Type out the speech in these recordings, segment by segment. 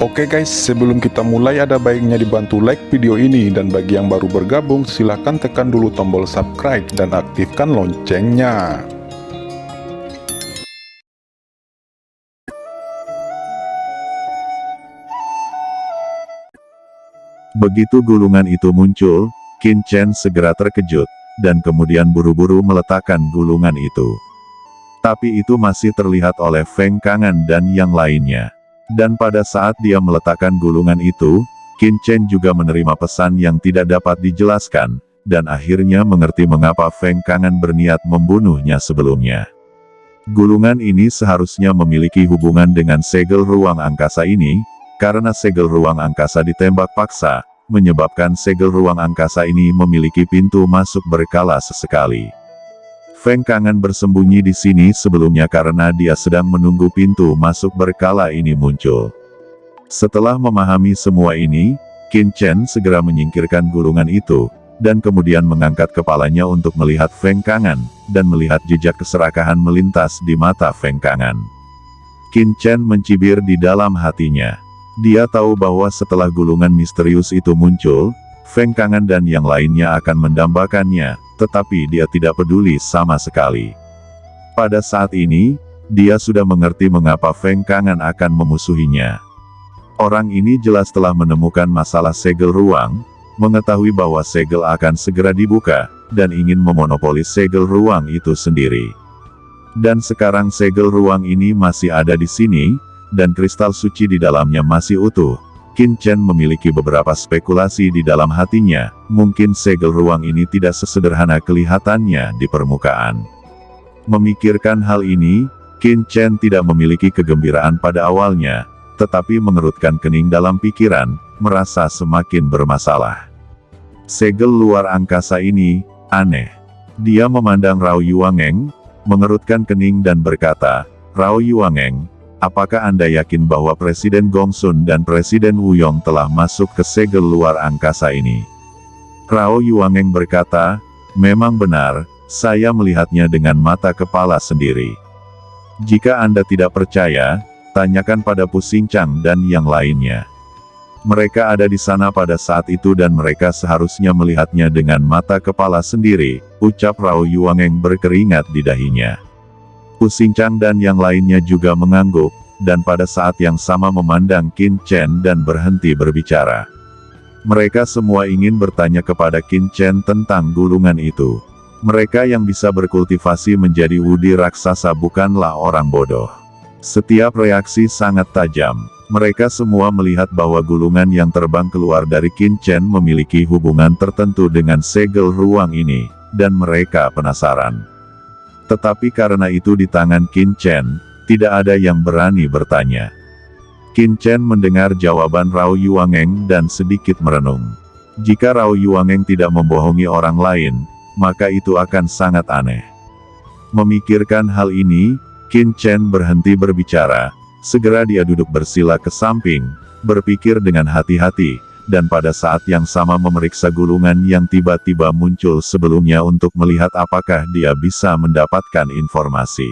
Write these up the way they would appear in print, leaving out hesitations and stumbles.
Oke guys, sebelum kita mulai ada baiknya dibantu like video ini, dan bagi yang baru bergabung silahkan tekan dulu tombol subscribe dan aktifkan loncengnya. Begitu gulungan itu muncul, Qin Chen segera terkejut, dan kemudian buru-buru meletakkan gulungan itu. Tapi itu masih terlihat oleh Feng Kangan dan yang lainnya. Dan pada saat dia meletakkan gulungan itu, Qin Chen juga menerima pesan yang tidak dapat dijelaskan, dan akhirnya mengerti mengapa Feng Kangan berniat membunuhnya sebelumnya. Gulungan ini seharusnya memiliki hubungan dengan segel ruang angkasa ini, karena segel ruang angkasa ditembak paksa, menyebabkan segel ruang angkasa ini memiliki pintu masuk berkala sesekali. Feng Kangan bersembunyi di sini sebelumnya karena dia sedang menunggu pintu masuk berkala ini muncul. Setelah memahami semua ini, Qin Chen segera menyingkirkan gulungan itu, dan kemudian mengangkat kepalanya untuk melihat Feng Kangan, dan melihat jejak keserakahan melintas di mata Feng Kangan. Qin Chen mencibir di dalam hatinya. Dia tahu bahwa setelah gulungan misterius itu muncul, Feng Kangan dan yang lainnya akan mendambakannya, tetapi dia tidak peduli sama sekali. Pada saat ini, dia sudah mengerti mengapa Feng Kangan akan memusuhinya. Orang ini jelas telah menemukan masalah segel ruang, mengetahui bahwa segel akan segera dibuka, dan ingin memonopoli segel ruang itu sendiri. Dan sekarang segel ruang ini masih ada di sini, dan kristal suci di dalamnya masih utuh. Qin Chen memiliki beberapa spekulasi di dalam hatinya, mungkin segel ruang ini tidak sesederhana kelihatannya di permukaan. Memikirkan hal ini, Qin Chen tidak memiliki kegembiraan pada awalnya, tetapi mengerutkan kening dalam pikiran, merasa semakin bermasalah. Segel luar angkasa ini, aneh. Dia memandang Rao Yuaneng, mengerutkan kening dan berkata, "Rao Yuaneng, apakah Anda yakin bahwa Presiden Gongsun dan Presiden Wuyong telah masuk ke segel luar angkasa ini?" Rao Yuaneng berkata, "Memang benar, saya melihatnya dengan mata kepala sendiri. Jika Anda tidak percaya, tanyakan pada Pu Xingchang dan yang lainnya. Mereka ada di sana pada saat itu dan mereka seharusnya melihatnya dengan mata kepala sendiri," ucap Rao Yuaneng berkeringat di dahinya. Pu Xingchang dan yang lainnya juga mengangguk, dan pada saat yang sama memandang Qin Chen dan berhenti berbicara. Mereka semua ingin bertanya kepada Qin Chen tentang gulungan itu. Mereka yang bisa berkultivasi menjadi wudi raksasa bukanlah orang bodoh. Setiap reaksi sangat tajam. Mereka semua melihat bahwa gulungan yang terbang keluar dari Qin Chen memiliki hubungan tertentu dengan segel ruang ini, dan mereka penasaran. Tetapi karena itu di tangan Qin Chen, tidak ada yang berani bertanya. Qin Chen mendengar jawaban Rao Yuaneng dan sedikit merenung. Jika Rao Yuaneng tidak membohongi orang lain, maka itu akan sangat aneh. Memikirkan hal ini, Qin Chen berhenti berbicara, segera dia duduk bersila ke samping, berpikir dengan hati-hati, dan pada saat yang sama memeriksa gulungan yang tiba-tiba muncul sebelumnya untuk melihat apakah dia bisa mendapatkan informasi.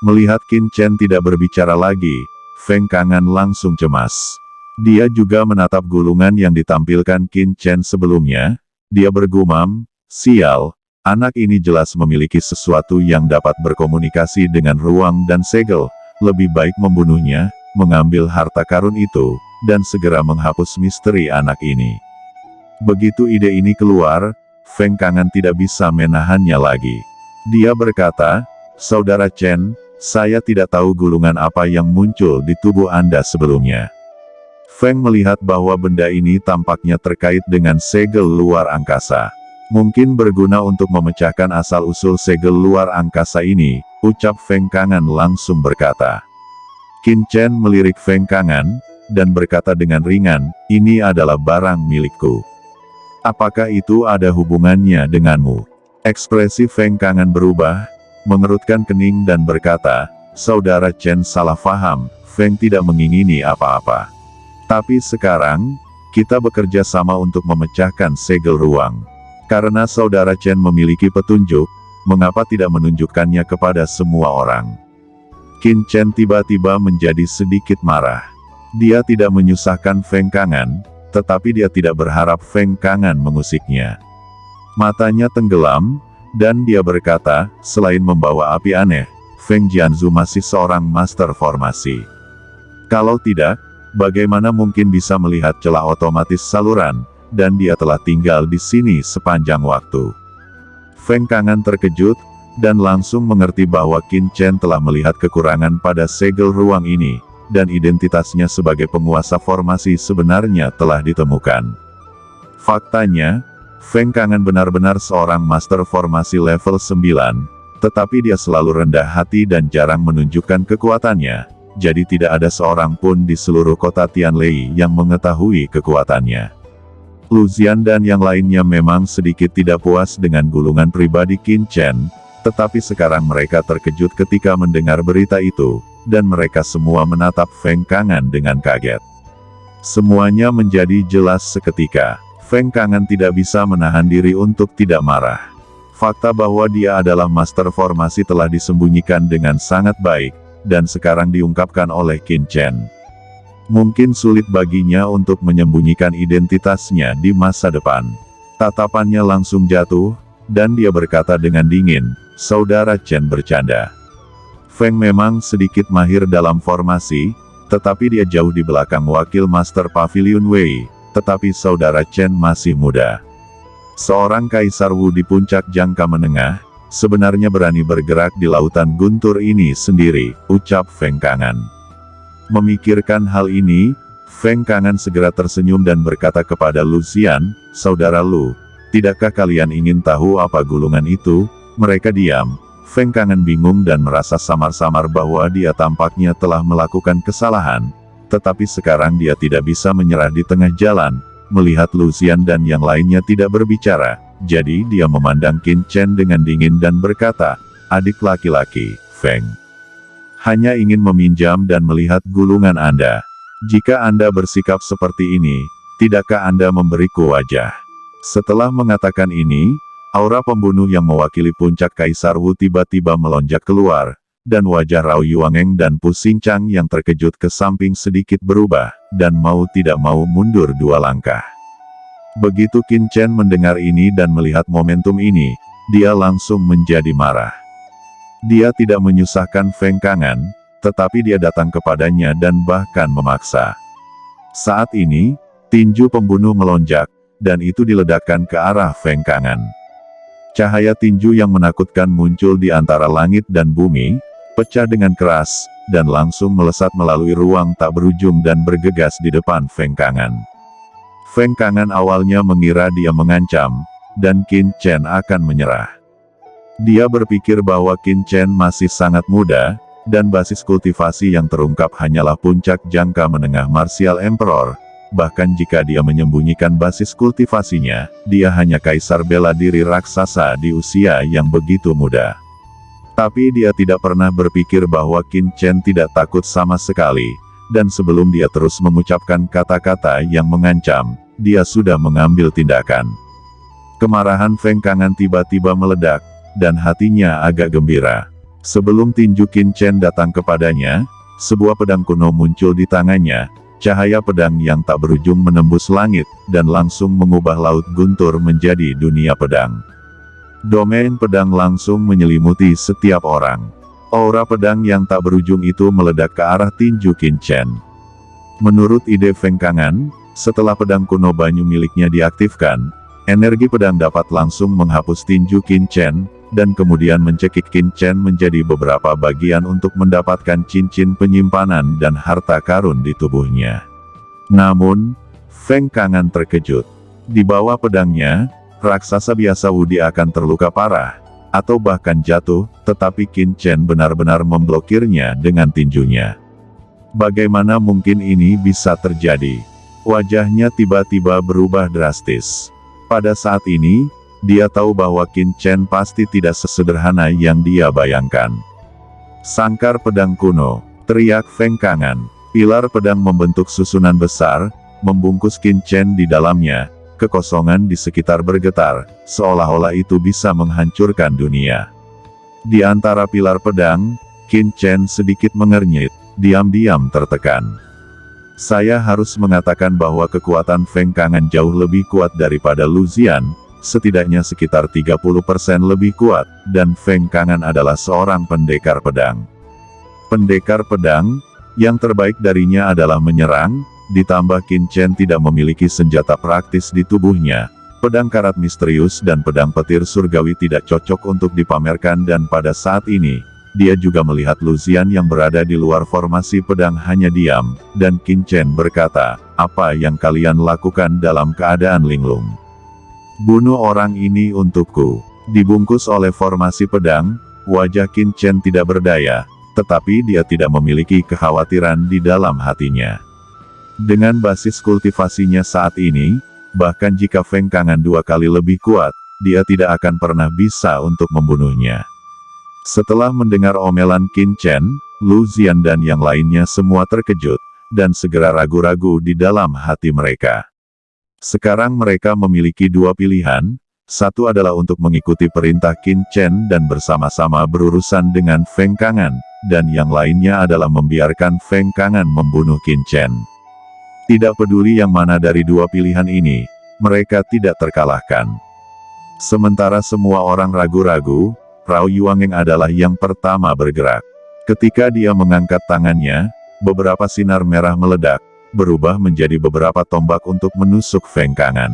Melihat Qin Chen tidak berbicara lagi, Feng Kangan langsung cemas. Dia juga menatap gulungan yang ditampilkan Qin Chen sebelumnya. Dia bergumam, "Sial, anak ini jelas memiliki sesuatu yang dapat berkomunikasi dengan ruang dan segel. Lebih baik membunuhnya, mengambil harta karun itu, dan segera menghapus misteri anak ini." Begitu ide ini keluar, Feng Kangan tidak bisa menahannya lagi. Dia berkata, "Saudara Chen, saya tidak tahu gulungan apa yang muncul di tubuh Anda sebelumnya." Feng melihat bahwa benda ini tampaknya terkait dengan segel luar angkasa. "Mungkin berguna untuk memecahkan asal-usul segel luar angkasa ini," ucap Feng Kangan langsung berkata. Qin Chen melirik Feng Kangan, dan berkata dengan ringan, "Ini adalah barang milikku. Apakah itu ada hubungannya denganmu?" Ekspresi Feng Kangan berubah, mengerutkan kening dan berkata, "Saudara Chen salah faham, Feng tidak mengingini apa-apa. Tapi sekarang, kita bekerja sama untuk memecahkan segel ruang. Karena saudara Chen memiliki petunjuk, mengapa tidak menunjukkannya kepada semua orang?" Qin Chen tiba-tiba menjadi sedikit marah. Dia tidak menyusahkan Feng Kangan, tetapi dia tidak berharap Feng Kangan mengusiknya. Matanya tenggelam, dan dia berkata, selain membawa api aneh, Feng Jianzu masih seorang master formasi. Kalau tidak, bagaimana mungkin bisa melihat celah otomatis saluran, dan dia telah tinggal di sini sepanjang waktu. Feng Kangan terkejut, dan langsung mengerti bahwa Qin Chen telah melihat kekurangan pada segel ruang ini, dan identitasnya sebagai penguasa formasi sebenarnya telah ditemukan. Faktanya, Feng Kangan benar-benar seorang master formasi level 9, tetapi dia selalu rendah hati dan jarang menunjukkan kekuatannya, jadi tidak ada seorang pun di seluruh kota Tianlei yang mengetahui kekuatannya. Lu Xian dan yang lainnya memang sedikit tidak puas dengan gulungan pribadi Qin Chen, tetapi sekarang mereka terkejut ketika mendengar berita itu, dan mereka semua menatap Feng Kangan dengan kaget. Semuanya menjadi jelas seketika. Feng Kangan tidak bisa menahan diri untuk tidak marah. Fakta bahwa dia adalah master formasi telah disembunyikan dengan sangat baik, dan sekarang diungkapkan oleh Qin Chen. Mungkin sulit baginya untuk menyembunyikan identitasnya di masa depan. Tatapannya langsung jatuh, dan dia berkata dengan dingin, "Saudara Chen bercanda. Feng memang sedikit mahir dalam formasi, tetapi dia jauh di belakang wakil Master Pavilion Wei, tetapi saudara Chen masih muda. Seorang Kaisar Wu di puncak jangka menengah, sebenarnya berani bergerak di lautan guntur ini sendiri," ucap Feng Kangan. Memikirkan hal ini, Feng Kangan segera tersenyum dan berkata kepada Lu Xian, "Saudara Lu, tidakkah kalian ingin tahu apa gulungan itu?" Mereka diam. Feng Kangan bingung dan merasa samar-samar bahwa dia tampaknya telah melakukan kesalahan, tetapi sekarang dia tidak bisa menyerah di tengah jalan, melihat Lu Xian dan yang lainnya tidak berbicara, jadi dia memandang Qin Chen dengan dingin dan berkata, "Adik laki-laki, Feng. Hanya ingin meminjam dan melihat gulungan Anda. Jika Anda bersikap seperti ini, tidakkah Anda memberiku wajah?" Setelah mengatakan ini, aura pembunuh yang mewakili puncak Kaisar Wu tiba-tiba melonjak keluar, dan wajah Rao Yuaneng dan Pu Xingchang yang terkejut ke samping sedikit berubah, dan mau tidak mau mundur 2 langkah. Begitu Qin Chen mendengar ini dan melihat momentum ini, dia langsung menjadi marah. Dia tidak menyusahkan Feng Kangan, tetapi dia datang kepadanya dan bahkan memaksa. Saat ini, tinju pembunuh melonjak, dan itu diledakkan ke arah Feng Kangan. Cahaya tinju yang menakutkan muncul di antara langit dan bumi, pecah dengan keras, dan langsung melesat melalui ruang tak berujung dan bergegas di depan Feng Kangan. Feng Kangan awalnya mengira dia mengancam, dan Qin Chen akan menyerah. Dia berpikir bahwa Qin Chen masih sangat muda, dan basis kultivasi yang terungkap hanyalah puncak jangka menengah Martial Emperor. Bahkan jika dia menyembunyikan basis kultivasinya, dia hanya kaisar bela diri raksasa di usia yang begitu muda. Tapi dia tidak pernah berpikir bahwa Qin Chen tidak takut sama sekali, dan sebelum dia terus mengucapkan kata-kata yang mengancam, dia sudah mengambil tindakan. Kemarahan Feng Kangan tiba-tiba meledak, dan hatinya agak gembira. Sebelum tinju Qin Chen datang kepadanya, sebuah pedang kuno muncul di tangannya. Cahaya pedang yang tak berujung menembus langit, dan langsung mengubah laut guntur menjadi dunia pedang. Domain pedang langsung menyelimuti setiap orang. Aura pedang yang tak berujung itu meledak ke arah tinju Qin Chen. Menurut ide Feng Kangan, setelah pedang kuno banyu miliknya diaktifkan, energi pedang dapat langsung menghapus tinju Qin Chen, dan kemudian mencekik Qin Chen menjadi beberapa bagian untuk mendapatkan cincin penyimpanan dan harta karun di tubuhnya. Namun, Feng Kangan terkejut. Di bawah pedangnya, raksasa biasa Wudi akan terluka parah, atau bahkan jatuh, tetapi Qin Chen benar-benar memblokirnya dengan tinjunya. Bagaimana mungkin ini bisa terjadi? Wajahnya tiba-tiba berubah drastis. Pada saat ini, dia tahu bahwa Qin Chen pasti tidak sesederhana yang dia bayangkan. "Sangkar pedang kuno," teriak Feng Kangan. Pilar pedang membentuk susunan besar, membungkus Qin Chen di dalamnya. Kekosongan di sekitar bergetar, seolah-olah itu bisa menghancurkan dunia. Di antara pilar pedang, Qin Chen sedikit mengernyit, diam-diam tertekan. Saya harus mengatakan bahwa kekuatan Feng Kangan jauh lebih kuat daripada Luzian, setidaknya sekitar 30% lebih kuat, dan Feng Kangan adalah seorang pendekar pedang. Pendekar pedang, yang terbaik darinya adalah menyerang, ditambah Qin Chen tidak memiliki senjata praktis di tubuhnya. Pedang karat misterius dan pedang petir surgawi tidak cocok untuk dipamerkan dan pada saat ini, dia juga melihat Luzian yang berada di luar formasi pedang hanya diam, dan Qin Chen berkata, "Apa yang kalian lakukan dalam keadaan linglung? Bunuh orang ini untukku." Dibungkus oleh formasi pedang, wajah Qin Chen tidak berdaya, tetapi dia tidak memiliki kekhawatiran di dalam hatinya. Dengan basis kultivasinya saat ini, bahkan jika Feng Kangan 2 kali lebih kuat, dia tidak akan pernah bisa untuk membunuhnya. Setelah mendengar omelan Qin Chen, Luzian dan yang lainnya semua terkejut, dan segera ragu-ragu di dalam hati mereka. Sekarang mereka memiliki 2 pilihan, satu adalah untuk mengikuti perintah Qin Chen dan bersama-sama berurusan dengan Feng Kangan, dan yang lainnya adalah membiarkan Feng Kangan membunuh Qin Chen. Tidak peduli yang mana dari 2 pilihan ini, mereka tidak terkalahkan. Sementara semua orang ragu-ragu, Rao Yuaneng adalah yang pertama bergerak. Ketika dia mengangkat tangannya, beberapa sinar merah meledak, berubah menjadi beberapa tombak untuk menusuk Feng Kangan.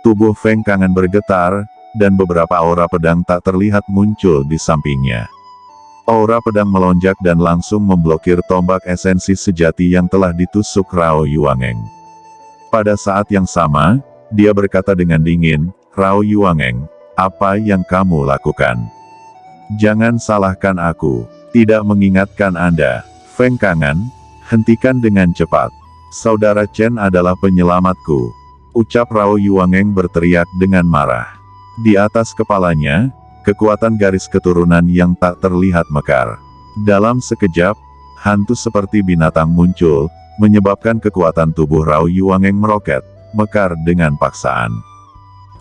Tubuh Feng Kangan bergetar, dan beberapa aura pedang tak terlihat muncul di sampingnya. Aura pedang melonjak dan langsung memblokir tombak esensi sejati yang telah ditusuk Rao Yuaneng. Pada saat yang sama, dia berkata dengan dingin, "Rao Yuaneng, apa yang kamu lakukan? Jangan salahkan aku, tidak mengingatkan Anda." Feng Kangan, hentikan dengan cepat. Saudara Chen adalah penyelamatku, ucap Rao Yuaneng berteriak dengan marah. Di atas kepalanya, kekuatan garis keturunan yang tak terlihat mekar. Dalam sekejap, hantu seperti binatang muncul, menyebabkan kekuatan tubuh Rao Yuaneng meroket, mekar dengan paksaan.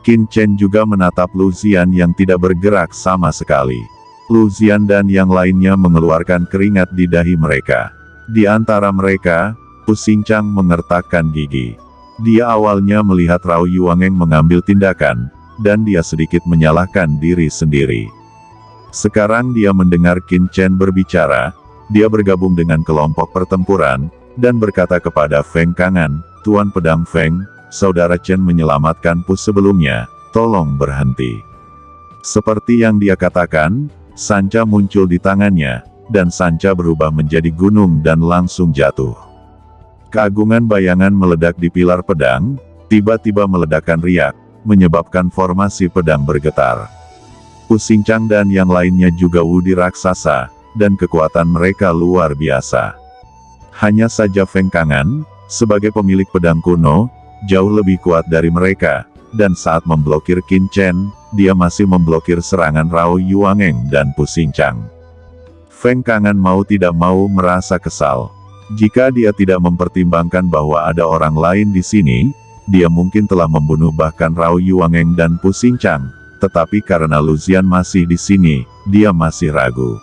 Qin Chen juga menatap Luzian yang tidak bergerak sama sekali. Luzian dan yang lainnya mengeluarkan keringat di dahi mereka. Di antara mereka, Pu Xingchang mengertakkan gigi. Dia awalnya melihat Rao Yuaneng mengambil tindakan, dan dia sedikit menyalahkan diri sendiri. Sekarang dia mendengar Qin Chen berbicara, dia bergabung dengan kelompok pertempuran, dan berkata kepada Feng Kangan, "Tuan Pedang Feng, Saudara Chen menyelamatkan Pu sebelumnya, tolong berhenti." Seperti yang dia katakan, sanca muncul di tangannya, dan sanca berubah menjadi gunung dan langsung jatuh. Keagungan bayangan meledak di pilar pedang, tiba-tiba meledakkan riak, menyebabkan formasi pedang bergetar. Pu Xingchang dan yang lainnya juga wudi raksasa, dan kekuatan mereka luar biasa. Hanya saja Feng Kangan, sebagai pemilik pedang kuno, jauh lebih kuat dari mereka, dan saat memblokir Qin Chen, dia masih memblokir serangan Rao Yuaneng dan Pu Xingchang. Feng Kangan mau tidak mau merasa kesal. Jika dia tidak mempertimbangkan bahwa ada orang lain di sini, dia mungkin telah membunuh bahkan Rao Yuaneng dan Pu Xingchang, tetapi karena Luzian masih di sini, dia masih ragu.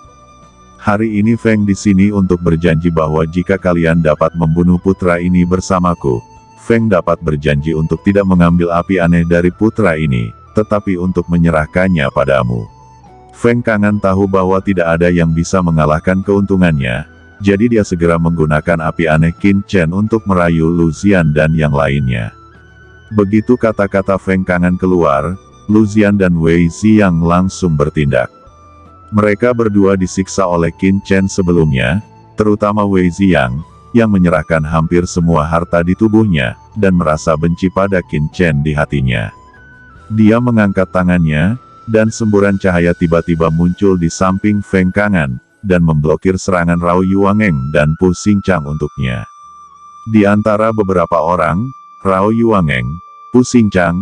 Hari ini Feng di sini untuk berjanji bahwa jika kalian dapat membunuh putra ini bersamaku, Feng dapat berjanji untuk tidak mengambil api aneh dari putra ini, tetapi untuk menyerahkannya padamu. Feng Kangan tahu bahwa tidak ada yang bisa mengalahkan keuntungannya, jadi dia segera menggunakan api aneh Qin Chen untuk merayu Luzian dan yang lainnya. Begitu kata-kata Feng Kangan keluar, Luzian dan Wei Xiang langsung bertindak. Mereka berdua disiksa oleh Qin Chen sebelumnya, terutama Wei Xiang, yang menyerahkan hampir semua harta di tubuhnya, dan merasa benci pada Qin Chen di hatinya. Dia mengangkat tangannya, dan semburan cahaya tiba-tiba muncul di samping Feng Kangan, dan memblokir serangan Rao Yuaneng dan Pu Xingchang untuknya. Di antara beberapa orang, Rao Yuaneng, Pu Xingchang,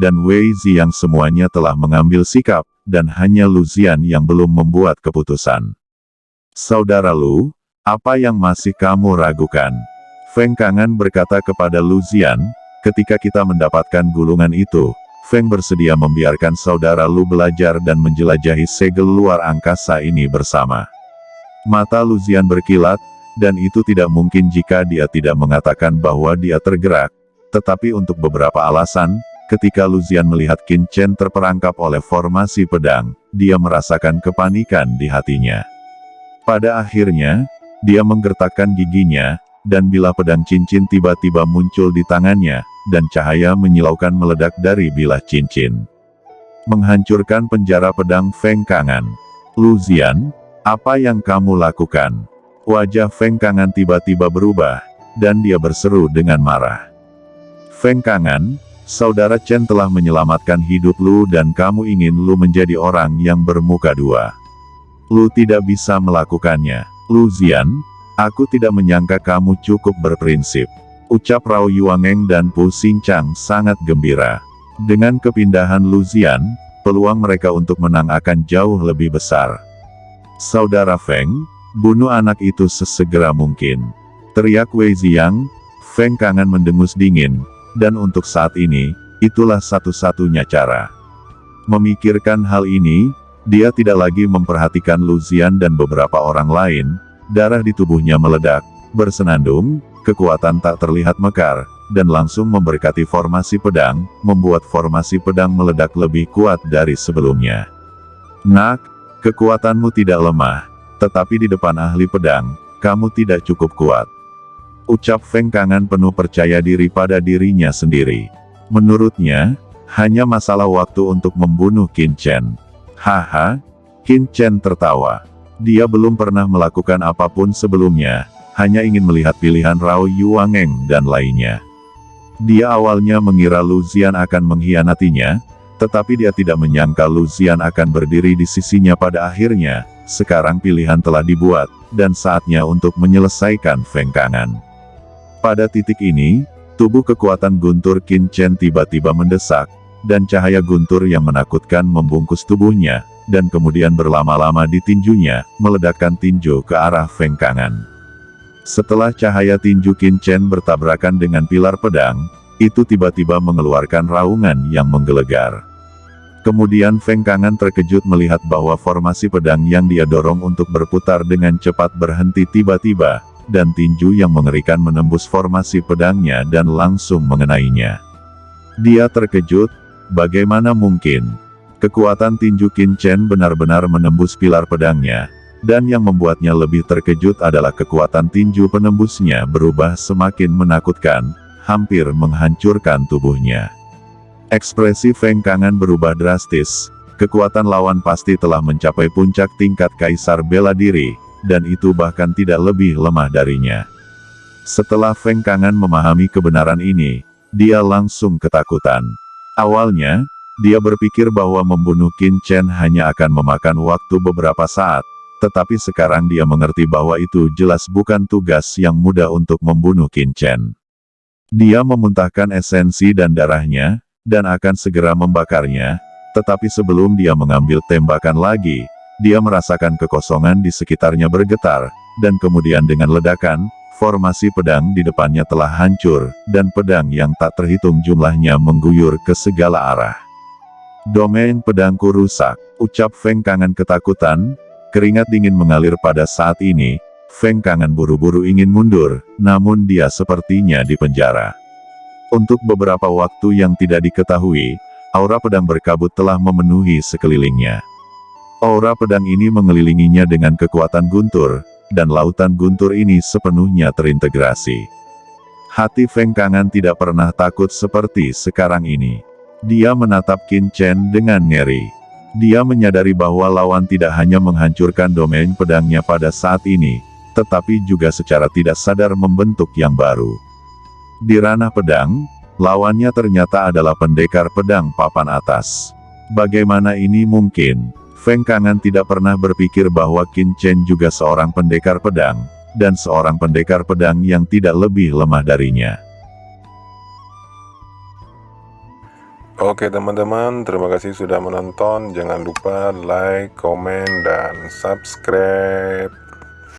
dan Wei Xiang semuanya telah mengambil sikap, dan hanya Luzian yang belum membuat keputusan. "Saudara Lu, apa yang masih kamu ragukan?" Feng Kangan berkata kepada Luzian, "Ketika kita mendapatkan gulungan itu, Feng bersedia membiarkan saudara Lu belajar dan menjelajahi segel luar angkasa ini bersama." Mata Luzian berkilat, dan itu tidak mungkin jika dia tidak mengatakan bahwa dia tergerak. Tetapi untuk beberapa alasan, ketika Lucian melihat Qin Chen terperangkap oleh formasi pedang, dia merasakan kepanikan di hatinya. Pada akhirnya, dia menggertakkan giginya, dan bilah pedang cincin tiba-tiba muncul di tangannya, dan cahaya menyilaukan meledak dari bilah cincin. Menghancurkan penjara pedang Feng Kangan. Lucian, apa yang kamu lakukan? Wajah Feng Kangan tiba-tiba berubah, dan dia berseru dengan marah. Feng Kangan, saudara Chen telah menyelamatkan hidup lu dan kamu ingin lu menjadi orang yang bermuka dua. Lu tidak bisa melakukannya. Lucian, aku tidak menyangka kamu cukup berprinsip. Ucap Rao Yuangeng dan Pu Xingchang sangat gembira. Dengan kepindahan Lucian, peluang mereka untuk menang akan jauh lebih besar. Saudara Feng, bunuh anak itu sesegera mungkin. Teriak Wei Ziyang. Feng Kangan mendengus dingin, dan untuk saat ini, itulah satu-satunya cara. Memikirkan hal ini, dia tidak lagi memperhatikan Lucian dan beberapa orang lain. Darah di tubuhnya meledak, bersenandung, kekuatan tak terlihat mekar, dan langsung memberkati formasi pedang, membuat formasi pedang meledak lebih kuat dari sebelumnya. Nak, kekuatanmu tidak lemah, tetapi di depan ahli pedang, kamu tidak cukup kuat. Ucap Feng Kangan penuh percaya diri pada dirinya sendiri. Menurutnya, hanya masalah waktu untuk membunuh Qin Chen. Haha, Qin Chen tertawa. Dia belum pernah melakukan apapun sebelumnya, hanya ingin melihat pilihan Rao Yuangeng dan lainnya. Dia awalnya mengira Lucian akan mengkhianatinya, tetapi dia tidak menyangka Lucian akan berdiri di sisinya pada akhirnya. Sekarang pilihan telah dibuat, dan saatnya untuk menyelesaikan Feng Kangan. Pada titik ini, tubuh kekuatan guntur Qin Chen tiba-tiba mendesak, dan cahaya guntur yang menakutkan membungkus tubuhnya, dan kemudian berlama-lama di tinjunya, meledakkan tinju ke arah Feng Kangan. Setelah cahaya tinju Qin Chen bertabrakan dengan pilar pedang, itu tiba-tiba mengeluarkan raungan yang menggelegar. Kemudian Feng Kangan terkejut melihat bahwa formasi pedang yang dia dorong untuk berputar dengan cepat berhenti tiba-tiba, dan tinju yang mengerikan menembus formasi pedangnya dan langsung mengenainya. Dia terkejut, bagaimana mungkin? Kekuatan tinju Qin Chen benar-benar menembus pilar pedangnya, dan yang membuatnya lebih terkejut adalah kekuatan tinju penembusnya berubah semakin menakutkan, hampir menghancurkan tubuhnya. Ekspresi Feng Kangan berubah drastis, kekuatan lawan pasti telah mencapai puncak tingkat kaisar bela diri, dan itu bahkan tidak lebih lemah darinya. Setelah Feng Kangan memahami kebenaran ini, dia langsung ketakutan. Awalnya, dia berpikir bahwa membunuh Qin Chen hanya akan memakan waktu beberapa saat, tetapi sekarang dia mengerti bahwa itu jelas bukan tugas yang mudah untuk membunuh Qin Chen. Dia memuntahkan esensi dan darahnya, dan akan segera membakarnya, tetapi sebelum dia mengambil tembakan lagi, dia merasakan kekosongan di sekitarnya bergetar, dan kemudian dengan ledakan, formasi pedang di depannya telah hancur, dan pedang yang tak terhitung jumlahnya mengguyur ke segala arah. Domain pedangku rusak, ucap Feng Kangan ketakutan, keringat dingin mengalir pada saat ini. Feng Kangan buru-buru ingin mundur, namun dia sepertinya di penjara. Untuk beberapa waktu yang tidak diketahui, aura pedang berkabut telah memenuhi sekelilingnya. Aura pedang ini mengelilinginya dengan kekuatan guntur, dan lautan guntur ini sepenuhnya terintegrasi. Hati Feng Kangan tidak pernah takut seperti sekarang ini. Dia menatap Qin Chen dengan ngeri. Dia menyadari bahwa lawan tidak hanya menghancurkan domain pedangnya pada saat ini, tetapi juga secara tidak sadar membentuk yang baru. Di ranah pedang, lawannya ternyata adalah pendekar pedang papan atas. Bagaimana ini mungkin? Feng Kangan tidak pernah berpikir bahwa Qin Chen juga seorang pendekar pedang, dan seorang pendekar pedang yang tidak lebih lemah darinya. Oke teman-teman, terima kasih sudah menonton. Jangan lupa like, komen, dan subscribe.